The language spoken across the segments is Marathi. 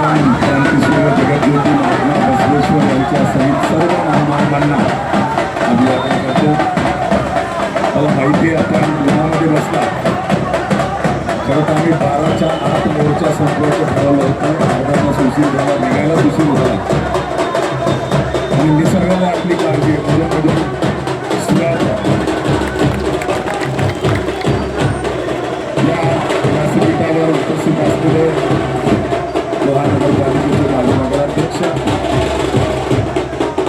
क्रांतीसूर्य जगज्योती महात्मा बसवेश्वर यांच्या सहित सर्व महामानवांना अभिवादन करतो. मला माहिती आहे आपण उन्हामध्ये बसला. खरं तर आम्ही 12च्या आत मोर्चा संपवायचं ठरवलं होतं. अर्धा उशीर झाला, निघायलाच उशीर झाला आणि निसर्गाला आपली काळजी मधून सुरुवात या व्यासपीठावर उपस्थित असलेले लोहा नगरपालिकेचे माजी नगराध्यक्ष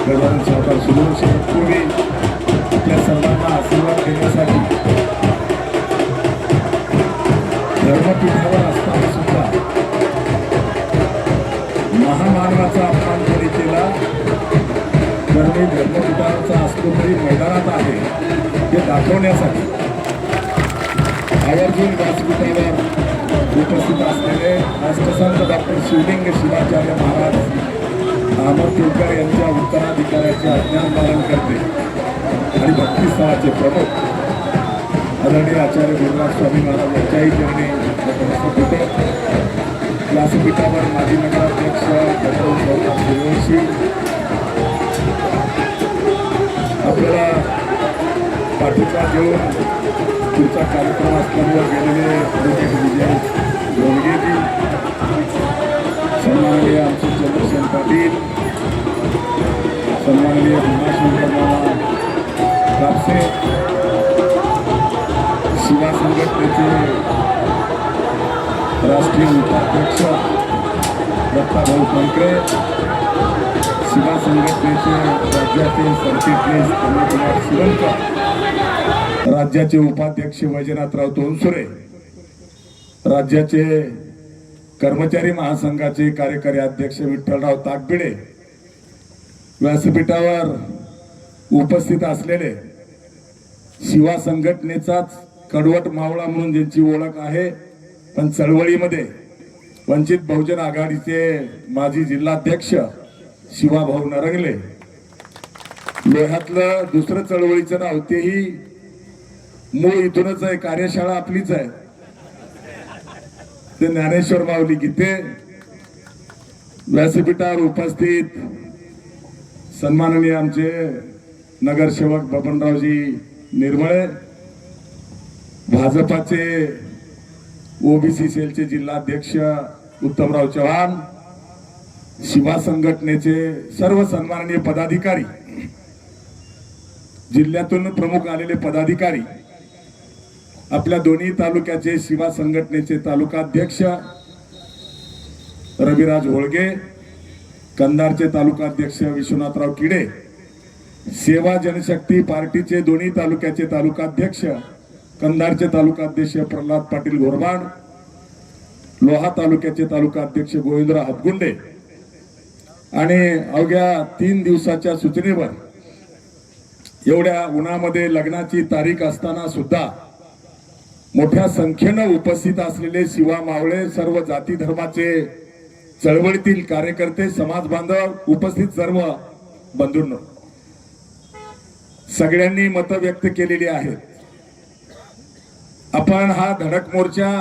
गजानन सावकार सुदूर पूर्वी आपल्या सर्वांना आशीर्वाद देण्यासाठी धर्मपीठावर असताना सुद्धा महामानवाचा अपमान जरी केला तर मी धर्मपीठाचा असलो तरी मैदानात आहे हे दाखवण्यासाठी आवर्जून व्यासपीठावर उपस्थित असलेले राष्ट्रसंत डॉक्टर शिवलिंग शिवाचार्य महाराज अहमद केळकर यांच्या उत्तराधिकाऱ्याचे अज्ञान पालन करते आणि भक्ती स्थळाचे प्रमुख आदरणीय आचार्य गुरुराज स्वामी महाराज यांच्याही चरणी नतमस्तक होते. व्यासपीठावर माजी नगराध्यक्ष डॉक्टर सूर्यवंशी आपल्याला पाठिंबा देऊन पुढचा कार्यक्रमास्थळावर गेलेले ॲडव्होकेट विजय जोडगेजी, सन्माननीय आमचे चंद्रशेखर पाटील, सन्माननीय भीमाशंकर कापसे, शिवा संघटनेचे राष्ट्रीय उपाध्यक्ष दत्ताभाऊ कंकरे, शिवा संघटनेचे राज्याचे सरचिटणीस कन्याकुमार शिवंकर, राज्याचे उपाध्यक्ष वैजनाथराव तोनसुरे, राज्याचे कर्मचारी महासंघाचे कार्यकारी अध्यक्ष विठ्ठलराव ताकबिडे, व्यासपीठावर उपस्थित असलेले शिवा संघटनेचाच कडवट मावळा म्हणून ज्यांची ओळख आहे पण चळवळीमध्ये वंचित बहुजन आघाडीचे माजी जिल्हाध्यक्ष शिवाभाऊ नरंगले, लोह्यातलं दुसरं चळवळीचं नाव तेही मूळ इथूनच आहे, कार्यशाळा आपलीच आहे, ते ज्ञानेश्वर माऊली गीते, व्यासपीठावर उपस्थित सन्माननीय आमचे नगरसेवक बबनरावजी निर्मळे, भाजपाचे ओबीसी सेलचे जिल्हाध्यक्ष उत्तमराव चव्हाण, शिवा संघटनेचे सर्व सन्माननीय पदाधिकारी, जिल्ह्यातून प्रमुख आलेले पदाधिकारी, आपल्या दोन्ही तालुक्याचे शिवा संघटनेचे तालुकाध्यक्ष रविराज होळगे, कंधारचे तालुकाध्यक्ष विश्वनाथराव किडे, सेवा जनशक्ती पार्टीचे दोन्ही तालुक्याचे तालुकाध्यक्ष, कंधारचे तालुकाध्यक्ष प्रल्हाद पाटील घोरबाड, लोहा तालुक्याचे तालुकाध्यक्ष गोविंदराव हातगुंडे आणि अवघ्या 3 दिवसाच्या सूचनेवर एवढ्या उन्हामध्ये लग्नाची तारीख असताना सुद्धा मोठ्या संख्येनं उपस्थित असलेले शिवा मावळे, सर्व जाती धर्माचे चळवळीतील कार्यकर्ते, समाज बांधव, उपस्थित सर्व बंधूंनो, सगळ्यांनी मतं व्यक्त केलेली आहेत. आपण हा धडक मोर्चा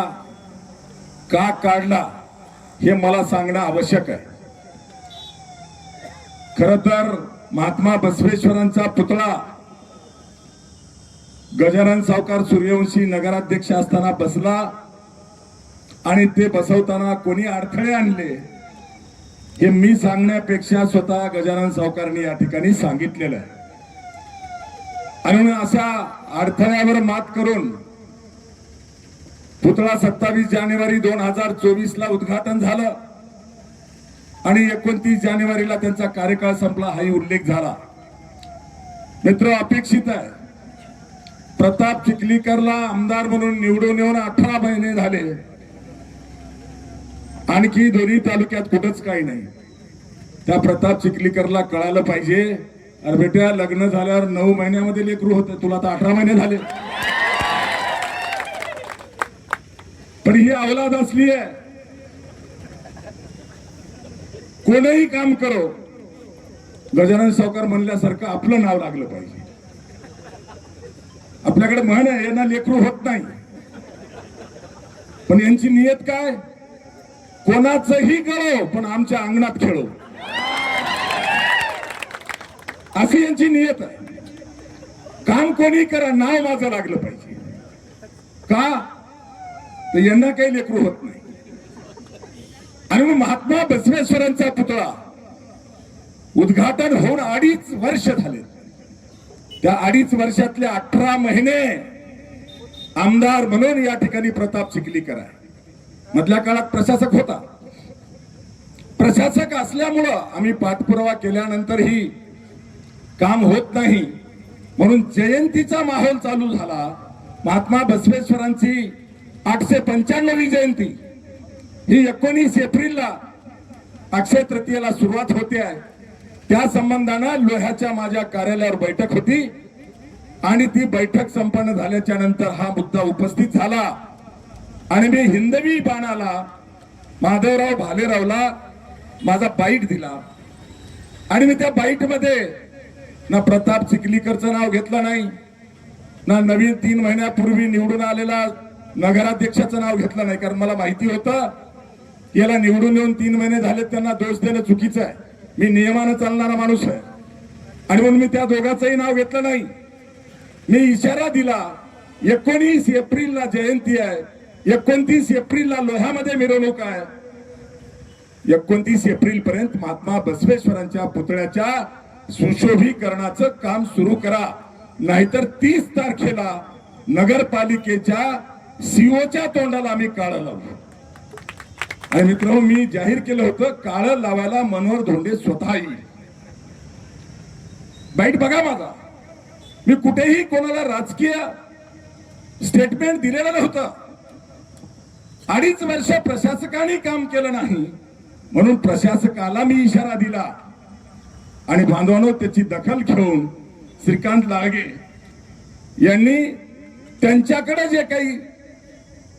का काढला हे मला सांगणं आवश्यक आहे. खरं तर महात्मा बसवेश्वरांचा पुतळा गजानन सावकार सूर्यवंशी नगराध्यक्ष असताना बसला आणि ते बसवताना कोणी अडथळे आणले हे मी सांगण्यापेक्षा स्वतः गजानन सावकारनी या ठिकाणी सांगितलेलं आहे. आणि अशा अडथळ्यावर मात करून पुतळा 27 जानेवारी 2024 ला उद्घाटन झालं आणि 29 जानेवारीला त्यांचा कार्यकाळ संपला, हाही उल्लेख झाला. मित्र, अपेक्षित आहे प्रताप चिखलीकरला आमदार म्हणून निवडून येऊन 18 महिने झाले, आणखी दोन्ही तालुक्यात कुठंच काही नाही. त्या प्रताप चिखलीकरला कळालं पाहिजे, अरे बेटा लग्न झाल्यावर 9 महिन्यामध्ये लेकरू होतं, तुला तर 18 महिने झाले. पण ही औलाद असली आहे, कोणीही काम करो गजानन सावकार म्हणल्यासारखं आपलं नाव लागलं पाहिजे. आपल्याकडे म्हण आहे, यांना लेकरू होत नाही, पण यांची नियत काय, कोणाचंही करो पण आमच्या अंगणात खेळो, अशी यांची नियत आहे. काम कोणी करा, नाव माझं लागलं पाहिजे. का तर यांना काही लेकरू होत नाही. आणि मग महात्मा बसवेश्वरांचा पुतळा उद्घाटन होऊन 2.5 वर्ष झाले. त्या 2.5 वर्षातले 18 महिने आमदार म्हणून या ठिकाणी प्रताप चिखलीकर आहे. मधल्या काळात प्रशासक होता. प्रशासक असल्यामुळं आम्ही पाठपुरावा केल्यानंतरही काम होत नाही, म्हणून जयंतीचा माहोल चालू झाला. महात्मा बसवेश्वरांची 895वी जयंती ही 19 एप्रिलला अक्षय तृतीयेला सुरुवात होते आहे. त्या संबंधानं लोह्याच्या माझ्या कार्यालयावर बैठक होती आणि ती बैठक संपन्न झाल्याच्या नंतर हा मुद्दा उपस्थित झाला आणि मी हिंदवी बाणाला माधवराव भालेरावला माझा बाईट दिला. आणि मी त्या बाईट मध्ये ना प्रताप चिखलीकरचं नाव घेतलं नाही, ना नवीन 3 महिन्यापूर्वी निवडून आलेला नगराध्यक्षाचं नाव घेतलं नाही. कारण मला माहिती होतं याला निवडून येऊन 3 महिने झाले, त्यांना दोष देणं चुकीचं आहे. मी नियमानं चालणारा माणूस आहे आणि म्हणून मी त्या दोघांचंही नाव घेतलं नाही. मी इशारा दिला 19 एप्रिलला जयंती आहे, 29 एप्रिलला लोह्यामध्ये मिरवणूक आहे. 29 एप्रिल पर्यंत महात्मा बसवेश्वरांच्या पुतळ्याच्या सुशोभीकरणाचं काम सुरू करा, नाहीतर 30 तारखेला नगरपालिकेच्या सीओच्या तोंडाला आम्ही काळं लावू. आणि मित्रांनो, मी जाहीर केलं होतं काळं लावायला मनोहर धोंडे स्वतः येईल. बाईट बघा माझा, मी कुठेही कोणाला राजकीय स्टेटमेंट दिलेलं नव्हतं. 2.5 वर्ष प्रशासकाने काम केलं नाही म्हणून प्रशासकाला मी इशारा दिला आणि बांधवांनो त्याची दखल घेऊन श्रीकांत लाळगे यांनी त्यांच्याकडे जे काही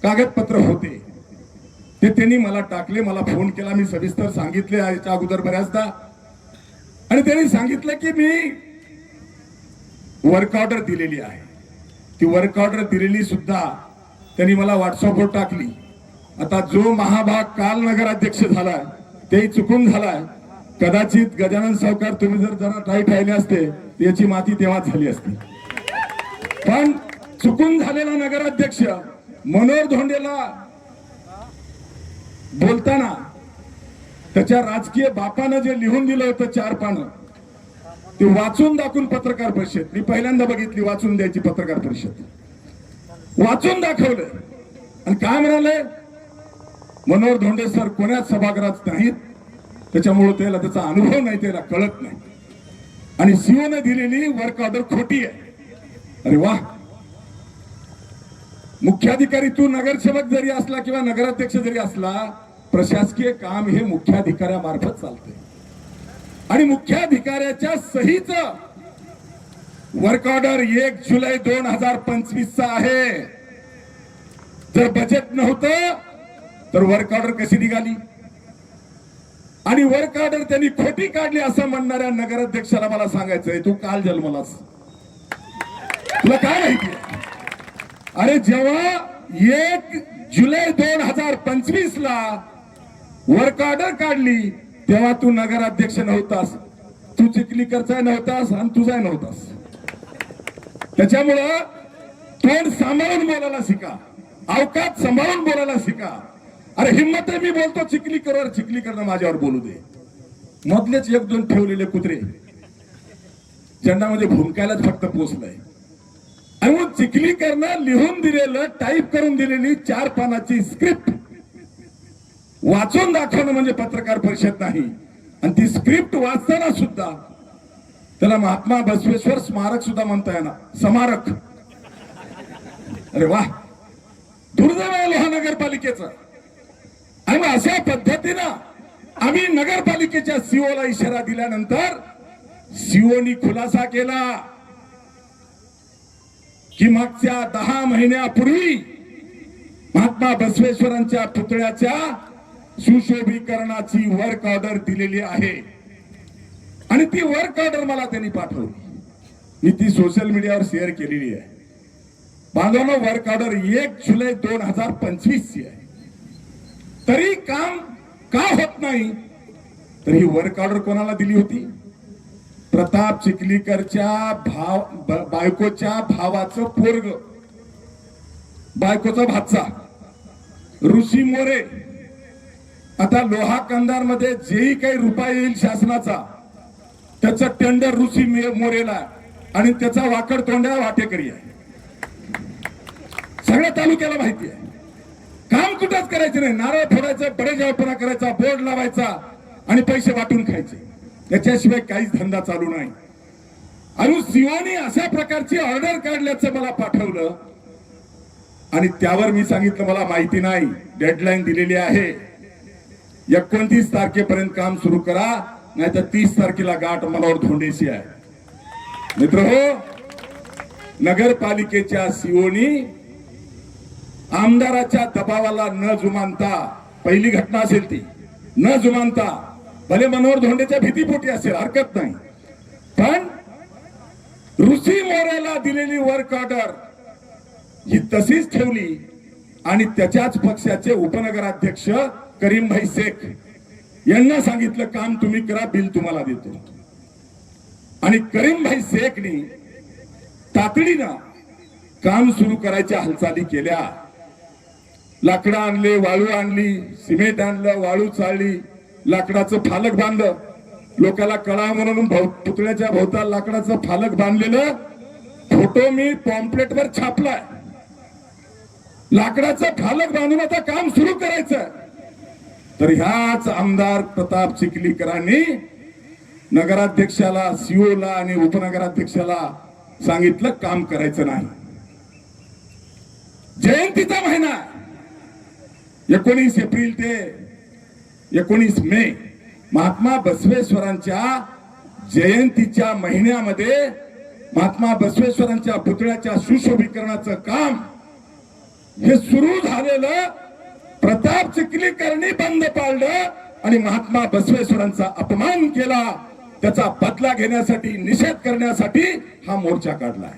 कागदपत्र होते ते त्यांनी मला टाकले. मला फोन केला, मी सविस्तर सांगितले याच्या अगोदर बऱ्याचदा. आणि त्यांनी सांगितलं की मी वर्क ऑर्डर दिलेली आहे. ती वर्क ऑर्डर दिलेली सुद्धा त्यांनी मला व्हॉट्सअपवर टाकली. आता जो महाभाग काल नगराध्यक्ष झालाय तेही चुकून झालाय. कदाचित गजानन सावकार तुम्ही जर जरा टाईट राहिले असते याची माती तेव्हाच झाली असती. पण चुकून झालेला नगराध्यक्ष मनोहर धोंडेला बोलताना त्याच्या राजकीय बापानं जे लिहून दिलं होतं 4 पानं ते वाचून दाखवून पत्रकार परिषद, मी पहिल्यांदा बघितली वाचून द्यायची पत्रकार परिषद. वाचून दाखवलं आणि काय म्हणाले, मनोहर धोंडे सर कोणाच सभागृहात नाहीत, त्याच्यामुळे त्याचा अनुभव नाही, त्याला कळत नाही आणि सीओने दिलेली वर्क ऑर्डर खोटी आहे. अरे वा, मुख्याधिकारी तू नगरसेवक जरी असला किंवा नगराध्यक्ष जरी असला, प्रशासकीय काम हे मुख्याधिकाऱ्यामार्फत चालते आणि मुख्याधिकाऱ्याच्या सहीच वर्क ऑर्डर 1 जुलै 2025 आहे. जर बजेट नव्हतं तर वर्क ऑर्डर कशी निघाली? आणि वर्क ऑर्डर त्यांनी खोटी काढली असं म्हणणाऱ्या नगराध्यक्षाला मला सांगायचंय, तू काल जन्मलास, तुला काय माहिती? अरे जेव्हा 1 जुलै 2025 ला वर्क ऑर्डर काढली तेव्हा तू नगराध्यक्ष नव्हतास, तू चिखलीकरचा नव्हतास आणि तुझा नव्हतास. त्याच्यामुळं तोंड सांभाळून बोलायला शिका, अवकात सांभाळून बोलायला शिका. अरे हिम्मत आहे मी बोलतो चिखलीकरवर, चिखलीकरनं माझ्यावर बोलू दे. मधलेच 1-2 ठेवलेले कुत्रे झेंडामध्ये भुंकायलाच फक्त पोचलाय. आणि मग चिखलीकरनं लिहून दिलेलं, टाईप करून दिलेली 4 पानाची स्क्रिप्ट वाचून दाखवणं म्हणजे पत्रकार परिषद नाही. आणि ती स्क्रिप्ट वाचताना सुद्धा त्याला महात्मा बसवेश्वर स्मारक सुद्धा म्हणता येणार, स्मारक. अरे वा, दुर्दैव आहे लोहा नगरपालिकेचं. आणि मग अशा पद्धतीनं आम्ही नगरपालिकेच्या सीओला इशारा दिल्यानंतर सीओनी खुलासा केला की मागच्या 10 महिन्यापूर्वी महात्मा बसवेश्वरांच्या पुतळ्याच्या सुशोभीकरणाची वर्क ऑर्डर दिलेली आहे. आणि ती वर्क ऑर्डर मला त्यांनी पाठवली, मी ती सोशल मीडियावर शेअर केलेली आहे. बांधवांनो, वर्क ऑर्डर 1 जुलै 2025 ची आहे, तरी काम का होत नाही? तर ही वर्क ऑर्डर कोणाला दिली होती? प्रताप चिखलीकरच्या बायकोच्या भावाचं पोरग, बायकोचा भाचा ऋषी मोरे. आता लोहा कंधार मध्ये जेही काही रुपया येईल शासनाचा, त्याचं टेंडर ऋषी मोरेला आणि त्याचा वाकड तोंड्या वाटेकरी आहे. सगळ्या तालुक्याला माहिती आहे. काम कुठंच करायचं नाही, नारळ फोडायचं, बडेजावपणा करायचा, बोर्ड लावायचा आणि पैसे वाटून खायचे, त्याच्याशिवाय काहीच धंदा चालू नाही. आणि सीओनी अशा प्रकारची ऑर्डर काढल्याचं मला पाठवलं आणि त्यावर मी सांगितलं मला माहिती नाही, डेडलाईन दिलेली आहे, 29 तारखेपर्यंत काम सुरू करा, नाहीतर 30 तारखेला गाठ मनोहर धोंडेशी आहे. मित्रहो, नगरपालिकेच्या सीओनी आमदाराच्या दबावाला न जुमानता, पहिली घटना असेल ती, न जुमानता, भले मनोहर धोंडेच्या भीतीपोटी असेल हरकत नाही, पण ऋषी मोरेला दिलेली वर्क ऑर्डर ही तशीच ठेवली आणि त्याच्याच पक्षाचे उपनगराध्यक्ष करीमभाई शेख यांना सांगितलं काम तुम्ही करा, बिल तुम्हाला देतो. आणि करीमभाई शेखनी तातडीनं काम सुरू करायच्या हालचाली केल्या. लाकडं आणले, वाळू आणली, सिमेंट आणलं, वाळू चाळली, लाकडाचं फालक बांधलं. लोकांना कळा म्हणून पुतळ्याच्या भोवताल लाकडाचं फालक बांधलेलं फोटो मी पॉम्पलेटवर छापलाय. लाकडाचं फालक बांधून आता काम सुरू करायचं. तर ह्याच आमदार प्रताप चिखलीकरांनी नगराध्यक्षाला, सीओला आणि उपनगराध्यक्षाला सांगितलं काम करायचं नाही. जयंतीचा महिना 19 एप्रिल ते 19 मे, महात्मा बसवेश्वरांच्या जयंतीच्या महिन्यामध्ये महात्मा बसवेश्वरांच्या पुतळ्याच्या सुशोभीकरणाचं काम हे सुरू झालेलं प्रताप चिखलीकरांनी बंद पाडलं आणि महात्मा बसवेश्वरांचा अपमान केला. त्याचा बदला घेण्यासाठी, निषेध करण्यासाठी हा मोर्चा काढलाय.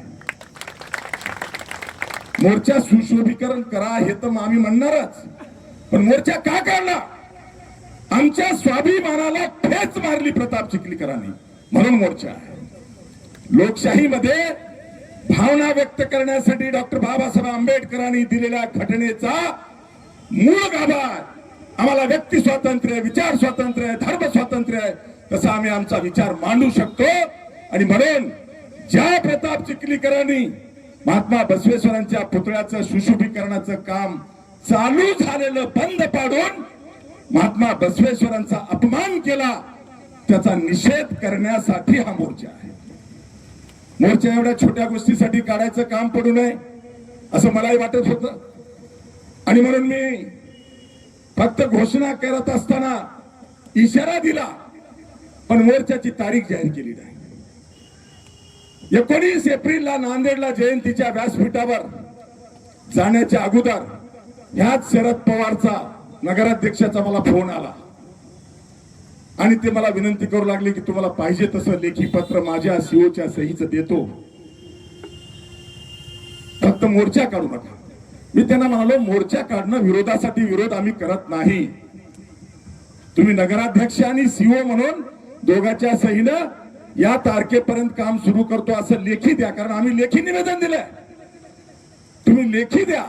मोर्चा सुशोभीकरण करा हे तर आम्ही म्हणणारच, पण मोर्चा का काढला? आमच्या स्वाभिमानाला ठेच मारली प्रताप चिखलीकरांनी, म्हणून मोर्चा आहे. लोकशाहीमध्ये भावना व्यक्त करण्यासाठी डॉक्टर बाबासाहेब आंबेडकरांनी दिलेल्या घटनेचा मूळ गाभा आम्हाला व्यक्ती स्वातंत्र्य, विचार स्वातंत्र्य, धर्म स्वातंत्र्य आहे, तसा आम्ही आमचा विचार मांडू शकतो. आणि म्हणून ज्या प्रताप चिखलीकरांनी महात्मा बसवेश्वरांच्या पुतळ्याचं सुशोभीकरणाचं काम चालू झालेलं बंद पाडून महात्मा बसवेश्वरांचा अपमान केला, त्याचा निषेध करण्यासाठी हा मोर्चा आहे. मोर्चा एवढ्या छोट्या गोष्टीसाठी काढायचं काम पडू नये असं मलाही वाटत होतं. आणि म्हणून मी फक्त घोषणा करत असताना इशारा दिला, पण मोर्चाची तारीख जाहीर केली नाही. 19 एप्रिलला नांदेडला जयंतीच्या व्यासपीठावर जाण्याच्या अगोदर ह्याच शरद पवारचा, नगराध्यक्षाचा मला फोन आला आणि ते मला विनंती करू लागले की तुम्हाला पाहिजे तसं लेखी पत्र माझ्या सीओच्या सहीचं देतो, फक्त मोर्चा काढू नका. मी त्यांना म्हणालो, मोर्चा काढणं विरोधासाठी विरोध आम्ही करत नाही. तुम्ही नगराध्यक्ष आणि सीओ म्हणून दोघांच्या सहीनं या तारखेपर्यंत काम सुरू करतो असं लेखी द्या, कारण आम्ही लेखी निवेदन दिलंय. तुम्ही लेखी द्या,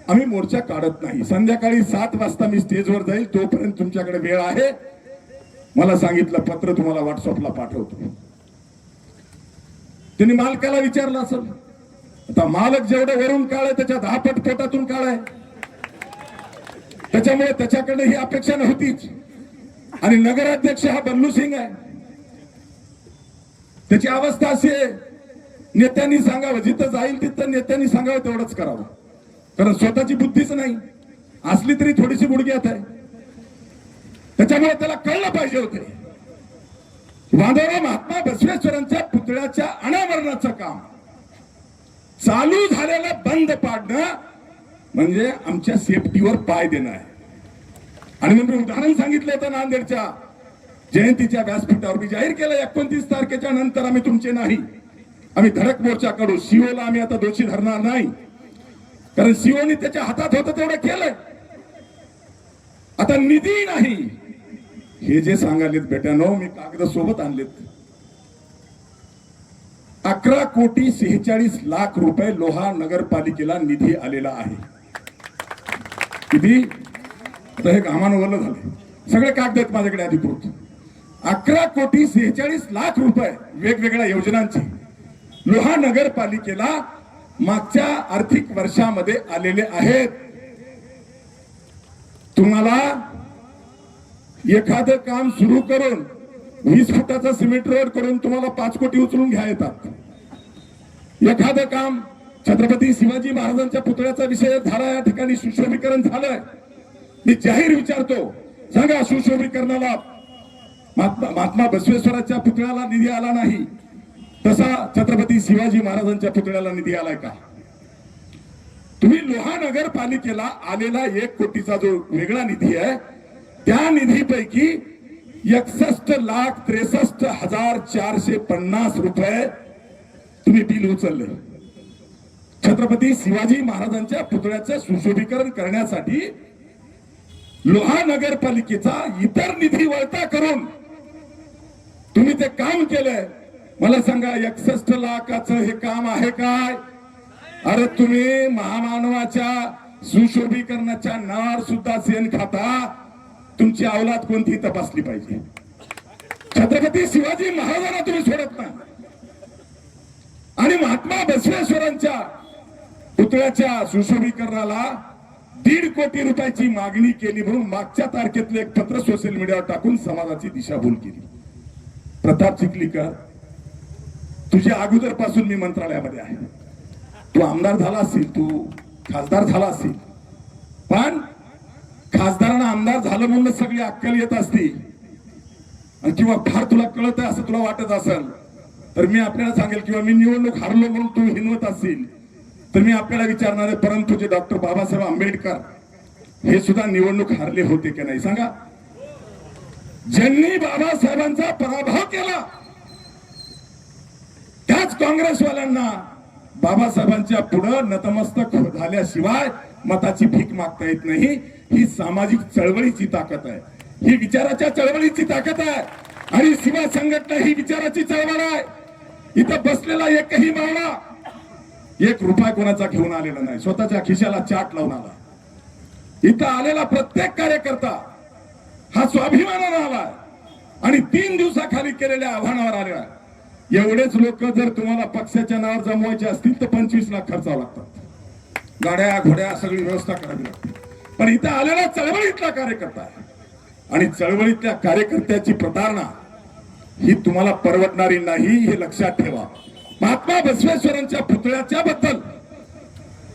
आम्ही मोर्चा काढत नाही. संध्याकाळी 7 वाजता मी स्टेजवर जाईल, तोपर्यंत तुमच्याकडे वेळ आहे. मला सांगितलं पत्र तुम्हाला व्हॉट्सअपला पाठवतो. त्यांनी मालकाला विचारलं असेल, आता मालक जेवढं वरून काळ आहे त्याच्या 10 पट पोटातून काळ आहे, त्याच्यामुळे त्याच्याकडे ही अपेक्षा नव्हतीच. आणि नगराध्यक्ष हा बल्लू सिंग आहे, त्याची अवस्था अशी आहे, नेत्यांनी सांगावं, जिथं जाईल तिथं नेत्यांनी सांगावं तेवढंच करावं, कारण स्वतःची बुद्धीच नाही, असली तरी थोडीशी गुडघ्यात आहे. त्याच्यामुळे त्याला कळलं पाहिजे होते. महात्मा बसवेश्वरांच्या पुतळ्याच्या अनावरणाचं काम चालू झालेलं बंद पाडणं म्हणजे आमच्या सेफ्टीवर पाय देणं आहे. आणि म्हणून उदाहरण सांगितलं होतं नांदेडच्या जयंतीच्या व्यासपीठावर मी जाहीर केलं, 29 तारखेच्या नंतर आम्ही तुमचे नाही, आम्ही धडक मोर्चा काढू. सीओला आम्ही आता दोषी धरणार नाही, कारण सीओनी त्याच्या हातात होतं तेवढं केलंय. आता निधी नाही, हे जे सांगालेत बेट्यानो, मी कागद सोबत आणलेत. 11,46,00,000 लोहा नगरपालिकेला निधी आलेला आहे. किती? आता हे घामानं वल्ल झाले. सगळे कागद आहेत माझ्याकडे अधिकृत. 11,46,00,000 वेगवेगळ्या योजनांची लोहा नगरपालिकेला मागच्या आर्थिक वर्षामध्ये आलेले आहेत. तुम्हाला एखादं काम सुरू करून 20 फुटाचा सिमेंट रोड करून तुम्हाला 5 कोटी उचलून घ्या येतात. एखादं काम छत्रपती शिवाजी महाराजांच्या पुतळ्याचा विषय झाला, या ठिकाणी सुशोभीकरण झालंय. मी जाहीर विचारतो, सांगा सुशोभीकरणाला महात्मा बसवेश्वराच्या पुतळ्याला निधी आला नाही, तसा छत्रपती शिवाजी महाराजांच्या पुतळ्याला निधी आलाय का? तुम्ही लोहा नगरपालिकेला आलेला 1 कोटीचा जो वेगळा निधी आहे, त्या निधीपैकी 61,63,450 रुपये तुम्ही बिल उचलले. छत्रपती शिवाजी महाराजांच्या पुतळ्याचं सुशोभीकरण करण्यासाठी लोहा नगरपालिकेचा इतर निधी वळता करून तुम्ही ते काम केलंय. मला सांगा, 61 लाखाचं हे काम आहे काय? अरे तुम्ही महामानवाच्या सुशोभीकरणाच्या नावावर सुद्धा शेण खाता. तुमची औलाद कोणती तपासली पाहिजे. छत्रपती शिवाजी महाराजांना तुम्ही सोडत नाही आणि महात्मा बसवेश्वरांच्या पुतळ्याच्या सुशोभीकरणाला 1.5 कोटी रुपयाची मागणी केली म्हणून मागच्या तारखेतलं एक पत्र सोशल मीडियावर टाकून समाजाची दिशाभूल केली. प्रताप चिखलीकर, तुझ्या अगोदर पासून मी मंत्रालयामध्ये आहे. तू आमदार झाला असेल, तू खासदार झाला असेल, पण खासदारांना आमदार झालं म्हणून सगळी अक्कल येत असती किंवा फार तुला कळत आहे असं तुला वाटत असेल तर मी आपल्याला सांगेल, किंवा मी निवडणूक हारलो म्हणून तू हिनवत असेल तर मी आपल्याला विचारणार आहे, परंतु जे डॉक्टर बाबासाहेब आंबेडकर हे सुद्धा निवडणूक हारले होते की नाही? सांगा. ज्यांनी बाबासाहेबांचा पराभव केला त्याच काँग्रेसवाल्यांना बाबासाहेबांच्या पुढे नतमस्तक झाल्याशिवाय मताची भीक मागता येत नाही. ही सामाजिक चळवळीची ताकद आहे, ही विचाराच्या चळवळीची ताकद आहे. आणि शिवा संघटना ही विचाराची चळवळ आहे. इथं बसलेला एकही मावळा 1 रुपया कोणाचा घेऊन आलेला नाही, स्वतःच्या खिशाला चाट लावून आला. इथं आलेला प्रत्येक कार्यकर्ता हा स्वाभिमानाने आलाय आणि 3 दिवसाखाली केलेल्या आव्हानावर आलेला. एवढेच लोक जर तुम्हाला पक्षाच्या नावावर जमवायचे असतील तर 25 लाख खर्चावं लागतात. गाड्या घोड्या सगळी व्यवस्था करावी लागते. पण इथं आलेला चळवळीतला कार्यकर्ता आहे आणि चळवळीतल्या कार्यकर्त्याची प्रतारणा ही तुम्हाला परवडणारी नाही, हे लक्षात ठेवा. महात्मा बसवेश्वरांच्या पुतळ्याच्या बद्दल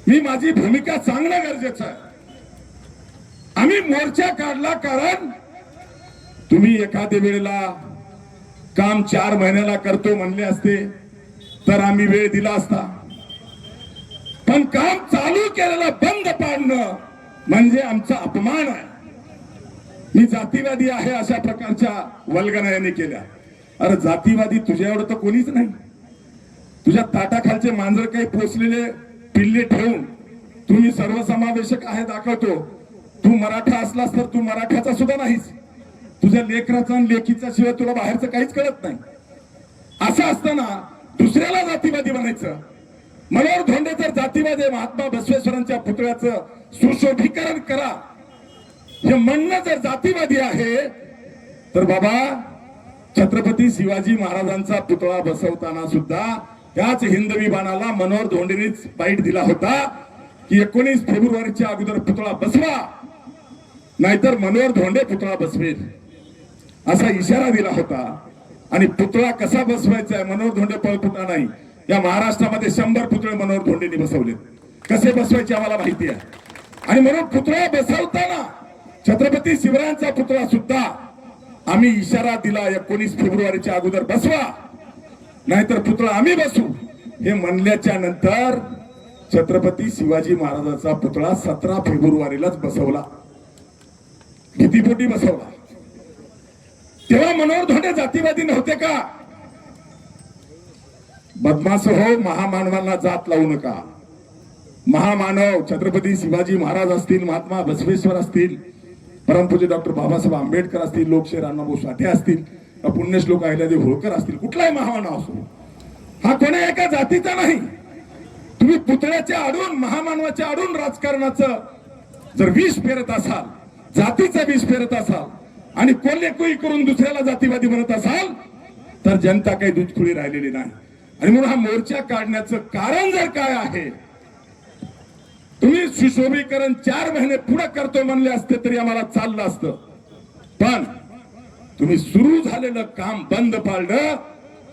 मी माझी भूमिका सांगणं गरजेचं आहे. आम्ही मोर्चा काढला कारण तुम्ही एखाद्या वेळेला काम 4 महिन्याला करतो म्हणले असते तर आम्ही वेळ दिला असता, पण काम चालू केलेलं बंद पाडणं म्हणजे आमचा अपमान आहे. मी जातीवादी आहे अशा प्रकारच्या वल्गना यांनी केल्या. अरे जातीवादी तुझ्या एवढं तर कोणीच नाही. तुझ्या ताटाखालचे मांजर काही पोचलेले पिल्ले ठेवून तुम्ही सर्वसमावेशक आहे दाखवतो. तू मराठा असलास तर तू मराठ्याचा सुद्धा नाहीस. तुझ्या लेकराचा आणि लेकीचा शिवाय तुला बाहेरचं काहीच कळत नाही. असं असताना दुसऱ्याला जातीवादी बनायचं. मनोहर धोंडे जर जातीवादी महात्मा बसवेश्वरांच्या पुतळ्याचं सुशोभीकरण करा हे म्हणणं जर जातीवादी आहे तर बाबा, छत्रपती शिवाजी महाराजांचा पुतळा बसवताना सुद्धा त्याच हिंदवी बाणाला मनोहर धोंडेनेच बाईट दिला होता की 19 फेब्रुवारीच्या अगोदर पुतळा बसवा, नाहीतर मनोहर धोंडे पुतळा बसवेल असा इशारा दिला होता. आणि पुतळा कसा बसवायचा आहे, मनोहर धोंडे पळपुटा नाही. या महाराष्ट्रामध्ये 100 पुतळे मनोहर धोंडेंनी बसवलेत. कसे बसवायचे आम्हाला माहिती आहे. आणि म्हणून पुतळा बसवताना छत्रपती शिवरायांचा पुतळा सुद्धा आम्ही इशारा दिला 19 फेब्रुवारीच्या अगोदर बसवा, नाहीतर पुतळा आम्ही बसू. हे म्हणल्याच्या नंतर छत्रपती शिवाजी महाराजांचा पुतळा 17 फेब्रुवारीलाच बसवला, भीतीपोटी बसवला. तेव्हा मनोहर धोंडे जातीवादी नव्हते का? बदमाश हो, महामानवांना जात लावू नका. महामानव छत्रपती शिवाजी महाराज असतील, महात्मा बसवेश्वर असतील, परमपूज्य डॉक्टर बाबासाहेब आंबेडकर असतील, लोकशाहीर अण्णाभाऊ साठे असतील, पुण्यश्लोक अहिल्यादेवी होळकर असतील, कुठलाही महामानव असो, हा कोणी एका जातीचा नाही. तुम्ही पुतळ्याच्या आडून, महामानवाच्या आडून राजकारणाचं जर विष पेरत असाल, जातीचं विष पेरत असाल आणि कोल्हेकुई करून दुसऱ्याला जातीवादी म्हणत असाल तर जनता काही दूधखुळी राहिलेली नाही. आणि म्हणून हा मोर्चा काढण्याचं कारण जर काय आहे, तुम्ही सुशोभीकरण 4 महिने पुढे करतो म्हणले असते तरी आम्हाला चाललं असतं, पण तुम्ही सुरू झालेलं काम बंद पाडलं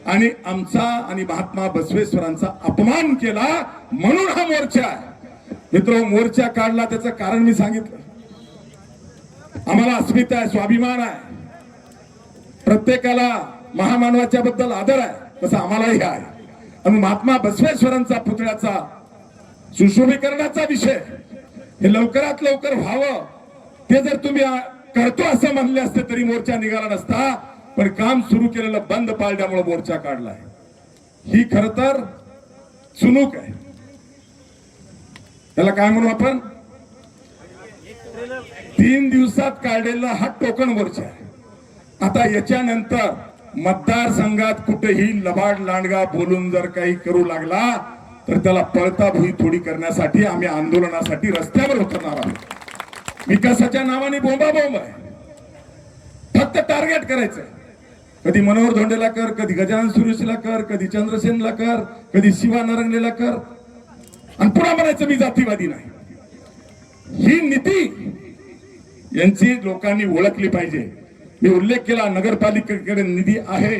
आणि आमचा आणि महात्मा बसवेश्वरांचा अपमान केला, म्हणून हा मोर्चा आहे. मित्र, मोर्चा काढला त्याचं कारण मी सांगितलं. आम्हाला अस्मिता आहे, स्वाभिमान आहे, प्रत्येकाला महामानवाच्या बद्दल आदर आहे, तसं आम्हालाही आहे. आणि महात्मा बसवेश्वरांचा पुतळ्याचा सुशोभीकरणाचा विषय हे लवकरात लवकर व्हावं, ते जर तुम्ही करतो असं म्हणले असते तरी मोर्चा निघाला नसता, पण काम सुरू केलेलं बंद पाडल्यामुळे मोर्चा काढलाय. ही खर तर चुनूक आहे. त्याला काय म्हणू आपण, 3 दिवसात काढलेला हा टोकन मोर्चा आहे. आता याच्यानंतर मतदारसंघात कुठेही लबाड लांडगा बोलून जर काही करू लागला तर त्याला पळता भुई थोडी करण्यासाठी आम्ही आंदोलनासाठी रस्त्यावर उतरणार आहोत. विकासाच्या नावाने बोंबाबोंब आहे, फक्त टार्गेट करायचं. कधी मनोहर धोंडेला कर, कधी गजानन सुरेशला कर, कधी चंद्रसेनला कर, कधी शिवा नरंगलेला कर, आणि पुन्हा म्हणायचं मी जातीवादी नाही. ही नीती यांची लोकांनी ओळखली पाहिजे. मी उल्लेख केला, नगरपालिकेकडे निधी आहे,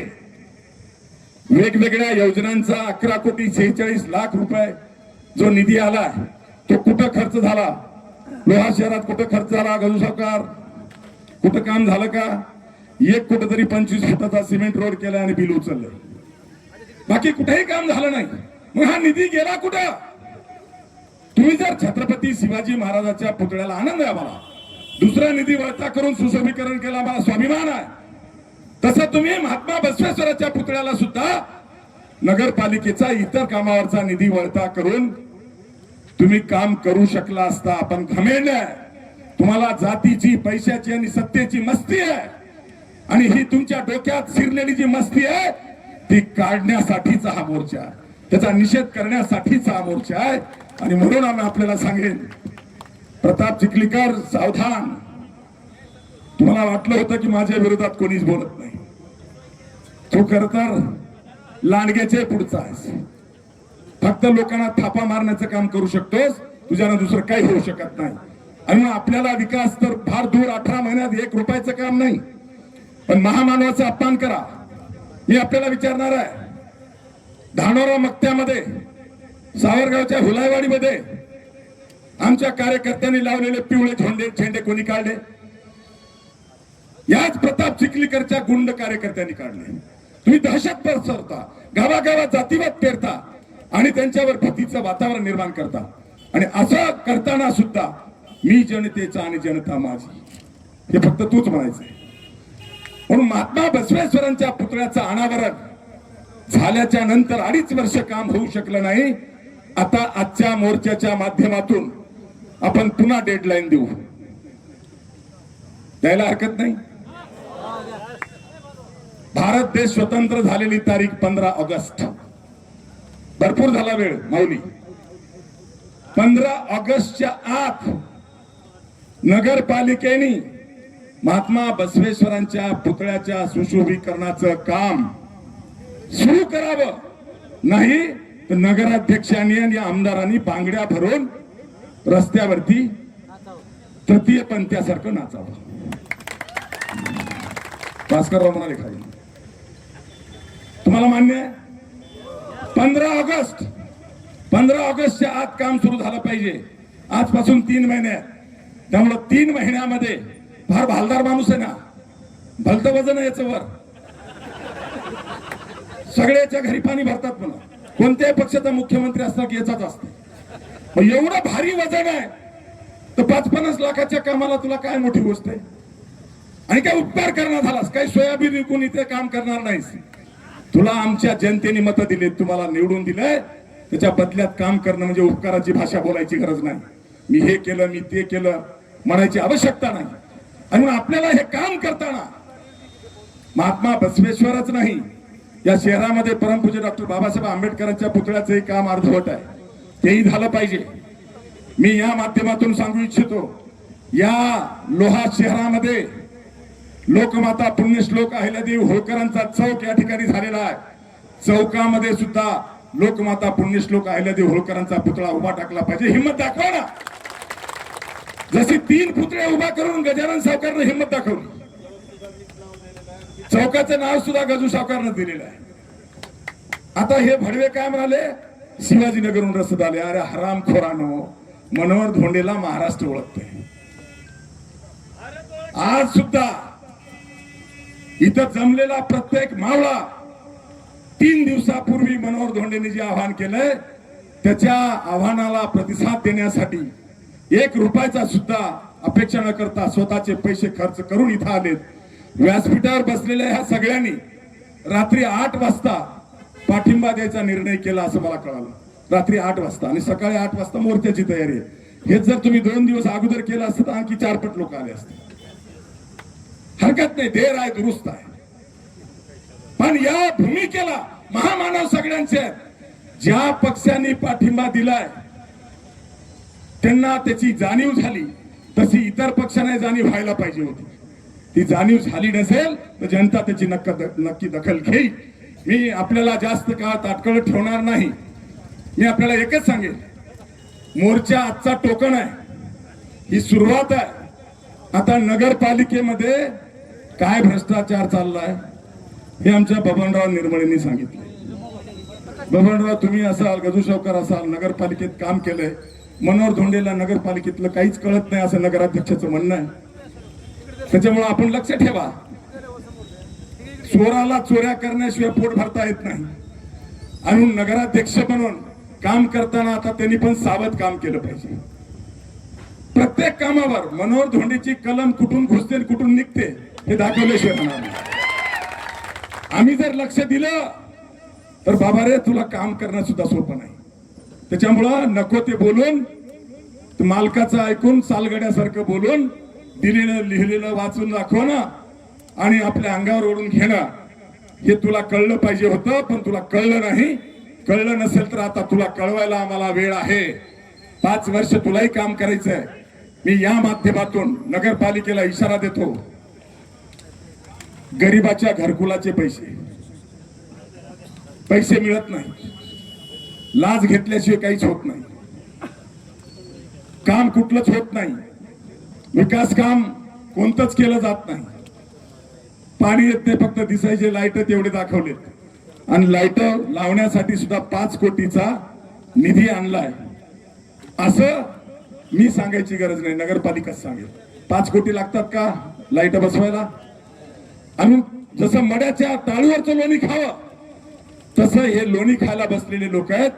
वेगवेगळ्या योजनांचा 11,46,00,000 रुपये जो निधी आला तो कुठं खर्च झाला, लोहा शहरात कुठं खर्च झाला, गजू सरकार कुठं काम झालं का? एक कुठंतरी 25 फुटाचा सिमेंट रोड केला आणि बिल उचललं, बाकी कुठेही काम झालं नाही. मग हा निधी गेला कुठं? तुम्ही जर छत्रपती शिवाजी महाराजांच्या पुतळ्याला, आनंद आहे आम्हाला, दुसरा निधी वळता करून सुशोभीकरण केला, आम्हाला स्वाभिमान आहे, तसं तुम्ही महात्मा बसवेश्वराच्या पुतळ्याला सुद्धा नगरपालिकेचा इतर कामावरचा निधी वळता करून तुम्ही काम करू शकला असता. आपण घमेंड आहे, तुम्हाला जातीची, पैशाची आणि सत्तेची मस्ती आहे, आणि ही तुमच्या डोक्यात शिरलेली जी मस्ती आहे ती काढण्यासाठीचा हा मोर्चा आहे, त्याचा निषेध करण्यासाठीचा हा मोर्चा आहे. आणि म्हणून आम्ही आपल्याला सांगेन, प्रताप चिखलीकर सावधान. तुम्हाला वाटलं होतं की माझ्या विरोधात कोणीच बोलत नाही, तू खर तर लांडग्याचे पुढचा आहेस, फक्त लोकांना थापा मारण्याचं काम करू शकतोस, तुझ्यानं दुसरं काही होऊ शकत नाही. आणि आपल्याला विकास तर फार दूर 18 महिन्यात 1 रुपयाचं काम नाही, पण महामानवाचा अपमान करा. मी आपल्याला विचारणार आहे, धानोरा मक्त्यामध्ये, सावरगावच्या हुलाईवाडीमध्ये आमच्या कार्यकर्त्यांनी लावलेले पिवळे झेंडे कोणी काढले? याच प्रताप चिखलीकरच्या गुंड कार्यकर्त्यांनी काढले. तुम्ही दहशत पसरता, गावागावात जातीवाद पेरता आणि त्यांच्यावर भीतीचं वातावरण निर्माण करता. आणि असं करताना सुद्धा मी जनतेचा आणि जनता माझी, हे फक्त तूच म्हणायचंय. म्हणून महात्मा बसवेश्वरांच्या पुतळ्याचं अनावरण झाल्याच्या नंतर 2.5 वर्ष काम होऊ शकलं नाही. आता आजच्या मोर्चाच्या माध्यमातून आपण पुन्हा डेडलाईन देऊ, द्यायला हरकत नाही. भारत देश स्वतंत्र झालेली तारीख 15 ऑगस्ट, भरपूर झाला वेळ माऊली. 15 ऑगस्टच्या आत नगरपालिकेने महात्मा बसवेश्वरांच्या पुतळ्याच्या सुशोभीकरणाचं काम सुरू करावं, नाही तर नगराध्यक्षांनी आणि आमदारांनी बांगड्या भरून रस्त्यावरती तृतीय पंथ्यासारखं नाचावं. भास्करराव म्हणाले खाली, तुम्हाला मान्य आहे? 15 ऑगस्टच्या आत काम सुरू झालं पाहिजे. आजपासून 3 महिने, त्यामुळे 3 महिन्यामध्ये, फार भालदार माणूस आहे ना, भलतं वजन आहे याचं वर, सगळ्याच्या घरी पाणी भरतात म्हणा, कोणत्याही पक्षाचा मुख्यमंत्री असला की याचाच असतो. एवढं भारी वजन आहे तर 5-50 लाखाच्या कामाला तुला काय मोठी गोष्ट आहे? आणि काय उपकार करणार झालास? काही सोयाबीन विकून इथे काम करणार नाहीस. तुला आमच्या जनतेने मतं दिले, तुम्हाला निवडून दिलंय, त्याच्या बदल्यात काम करणं म्हणजे उपकाराची भाषा बोलायची गरज नाही. मी हे केलं, मी ते केलं म्हणायची आवश्यकता नाही. आणि म्हणून आपल्याला हे काम करताना महात्मा बसवेश्वरच नाही, या शहरामध्ये परमपूज्य डॉक्टर बाबासाहेब आंबेडकरांच्या पुतळ्याचंही काम अर्धवट आहे, तेही झालं पाहिजे. मी या माध्यमातून सांगू इच्छितो, या लोहा शहरामध्ये लोकमाता पुण्यश्लोक अहिल्यादेवी होळकरांचा चौक या ठिकाणी झालेला आहे. चौकामध्ये सुद्धा लोकमाता पुण्यश्लोक अहिल्यादेवी होळकरांचा पुतळा उभा टाकला पाहिजे. हिंमत दाखवा ना, जशी 3 पुतळे उभा करून गजानन सावकारनं हिंमत दाखवली. चौकाचं नाव सुद्धा गजू सावकारनं दिलेलं आहे. आता हे भडवे काय म्हणाले, शिवाजीनगरहून रसद आले. अरे हरामखोरानो, मनोहर धोंडेला महाराष्ट्र ओळखते. आज सुद्धा इथं जमलेला प्रत्येक मावळा 3 दिवसापूर्वी मनोहर धोंडेंनी जे आवाहन केलंय त्याच्या आव्हानाला प्रतिसाद देण्यासाठी 1 रुपयाचा सुद्धा अपेक्षा न करता स्वतःचे पैसे खर्च करून इथं आलेत. व्यासपीठावर बसलेल्या ह्या सगळ्यांनी रात्री 8 वाजता पाठिंबा द्यायचा निर्णय केला असं मला कळालं. रात्री 8 वाजता आणि सकाळी 8 वाजता मोर्चाची तयारी आहे. हेच जर तुम्ही 2 दिवस अगोदर केलं असतं तर आणखी 4 पट लोक आले असते. हरकत नाही, देर आहे दुरुस्त आहे. पण या भूमिकेला महामानव सगळ्यांचे आहेत. ज्या पक्षांनी पाठिंबा दिलाय त्यांना त्याची जाणीव झाली, तशी इतर पक्षांना जाणीव व्हायला पाहिजे होती. ती जाणीव झाली नसेल तर जनता त्याची नक्की दखल घेईल. मी आपल्याला जास्त काळ ताटकळत ठेवणार नाही. मी आपल्याला एकच सांगेन, मोर्चा आजचा टोकन आहे, ही सुरुवात आहे. आता नगरपालिकेमध्ये काय भ्रष्टाचार चाललाय हे आमच्या बबनराव निर्मळेंनी सांगितले. बबनराव तुम्ही असाल, गजू सावकार असाल, नगरपालिकेत काम केलंय. मनोहर धोंडेला नगरपालिकेतलं काहीच कळत नाही असं नगराध्यक्षाचं म्हणणं आहे. त्याच्यामुळे आपण लक्ष ठेवा, चोराला चोऱ्या करण्याशिवाय पोट भरता येत नाही. आणि नगराध्यक्ष म्हणून काम करताना आता त्यांनी पण सावध काम केलं पाहिजे. प्रत्येक कामावर मनोहर धोंडेची कलम कुठून घुसते कुठून निघते हे दाखवल्याशिवाय होणार नाही. आम्ही जर लक्ष दिलं तर बाबा रे तुला काम करणं सुद्धा सोपं नाही. त्याच्यामुळं नको ते बोलून, मालकाचं ऐकून सालगड्यासारखं बोलून दिलेलं लिहिलेलं वाचून दाखवणं आणि आपल्या अंगावर ओढून घेणं हे तुला कळलं पाहिजे होतं, पण तुला कळलं नाही. कळलं नसेल तर आता तुला कळवायला आम्हाला वेळ आहे. 5 वर्ष तुलाही काम करायचंय. मी या माध्यमातून नगरपालिकेला इशारा देतो, गरीबाच्या घरकुलाचे पैसे मिळत नाही. लाच घेतल्याशिवाय काहीच होत नाही. काम कुठलंच होत नाही. विकास काम कोणतंच केलं जात नाही. पाणी येत नाही, फक्त दिसायचे लाईट तेवढे दाखवलेत. आणि लाईट लावण्यासाठी सुद्धा 5 कोटीचा निधी आणलाय असं मी सांगायची गरज नाही, नगरपालिकाच सांगेल. 5 कोटी लागतात का लाईट बसवायला? आणि जसं मड्याच्या टाळूवरचं लोणी खावं तसं हे लोणी खायला बसलेले लोक आहेत.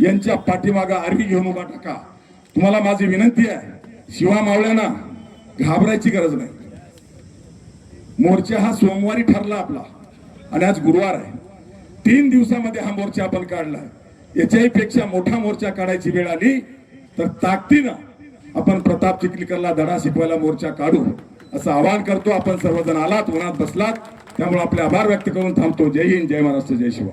यांच्या पाठीमागा आरवी घेऊन उभा टाका. तुम्हाला माझी विनंती आहे, शिवा मावळ्यांना घाबरायची गरज नाही. मोर्चा हा सोमवारी ठरला आपला आणि आज गुरुवार आहे. 3 दिवसामध्ये हा मोर्चा आपण काढलाय. याच्याही पेक्षा मोठा मोर्चा काढायची वेळ आली तर ताकदीनं आपण प्रताप चिखलीकरला धडा शिकवायला मोर्चा काढू असं आवाहन करतो. आपण सर्वजण आलात, उन्हात बसलात, त्यामुळे आपले आभार व्यक्त करून थांबतो. जय हिंद, जय महाराष्ट्र, जय शिवा.